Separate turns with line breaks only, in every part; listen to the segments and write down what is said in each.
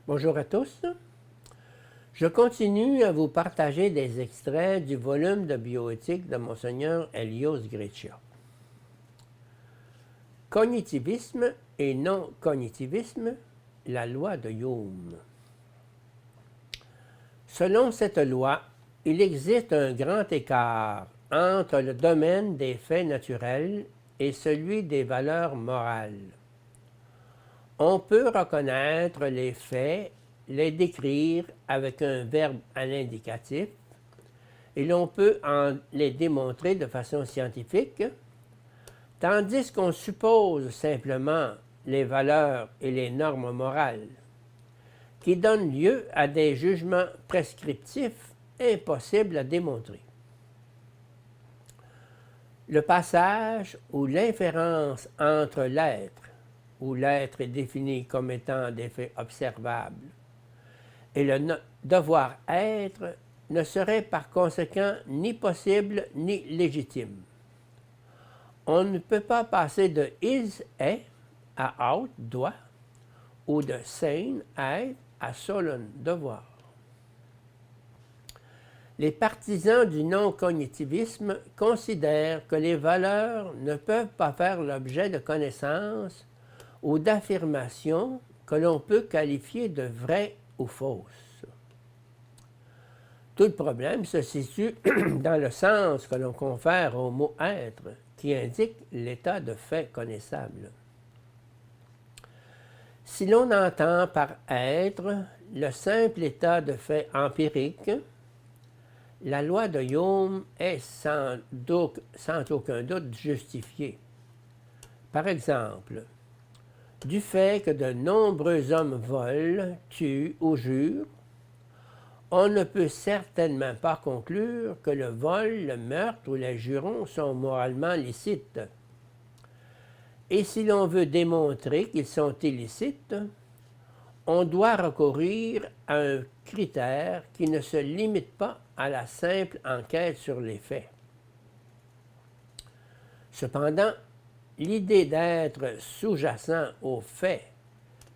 Bonjour à tous. Je continue à vous partager des extraits du volume de bioéthique de Monseigneur Helios Greccia. Cognitivisme et non-cognitivisme, la loi de Hume. Selon cette loi, il existe un grand écart entre le domaine des faits naturels et celui des valeurs morales. On peut reconnaître les faits, les décrire avec un verbe à l'indicatif, et l'on peut les démontrer de façon scientifique, tandis qu'on suppose simplement les valeurs et les normes morales, qui donnent lieu à des jugements prescriptifs impossibles à démontrer. Le passage ou l'inférence entre l'être, où l'être est défini comme étant des faits observables, et le devoir-être ne serait par conséquent ni possible ni légitime. On ne peut pas passer de is est à out doit, ou de sein être à sollen devoir. Les partisans du non-cognitivisme considèrent que les valeurs ne peuvent pas faire l'objet de connaissances ou d'affirmations que l'on peut qualifier de vraies ou fausses. Tout le problème se situe dans le sens que l'on confère au mot « être », qui indique l'état de fait connaissable. Si l'on entend par « être » le simple état de fait empirique, la loi de Hume est sans aucun doute justifiée. Par exemple, du fait que de nombreux hommes volent, tuent ou jurent, on ne peut certainement pas conclure que le vol, le meurtre ou les jurons sont moralement licites. Et si l'on veut démontrer qu'ils sont illicites, on doit recourir à un critère qui ne se limite pas à la simple enquête sur les faits. Cependant, l'idée d'être sous-jacent aux faits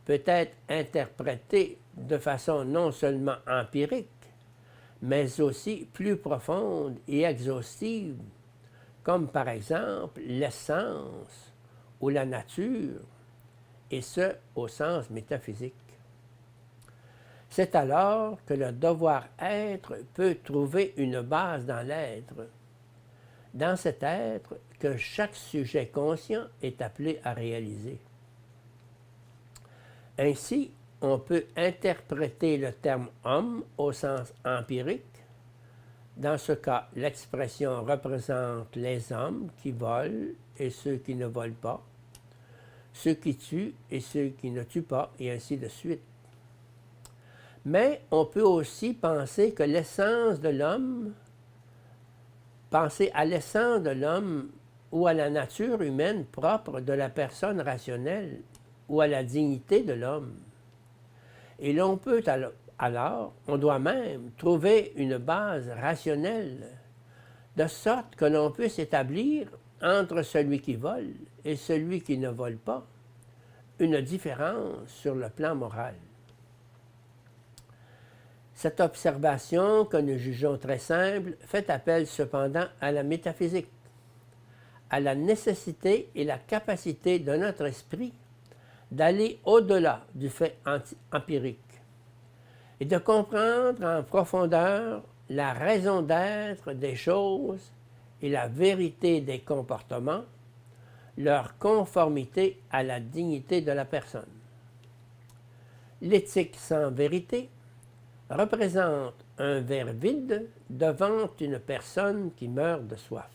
peut être interprétée de façon non seulement empirique, mais aussi plus profonde et exhaustive, comme par exemple l'essence ou la nature, et ce, au sens métaphysique. C'est alors que le devoir-être peut trouver une base dans l'être, dans cet être que chaque sujet conscient est appelé à réaliser. Ainsi, on peut interpréter le terme « homme » au sens empirique. Dans ce cas, l'expression représente les hommes qui volent et ceux qui ne volent pas, ceux qui tuent et ceux qui ne tuent pas, et ainsi de suite. Mais on peut aussi penser à l'essence de l'homme ou à la nature humaine propre de la personne rationnelle ou à la dignité de l'homme. Et l'on peut alors, on doit même trouver une base rationnelle, de sorte que l'on puisse établir entre celui qui vole et celui qui ne vole pas une différence sur le plan moral. Cette observation, que nous jugeons très simple, fait appel cependant à la métaphysique, à la nécessité et la capacité de notre esprit d'aller au-delà du fait empirique et de comprendre en profondeur la raison d'être des choses et la vérité des comportements, leur conformité à la dignité de la personne. L'éthique sans vérité représente un verre vide devant une personne qui meurt de soif.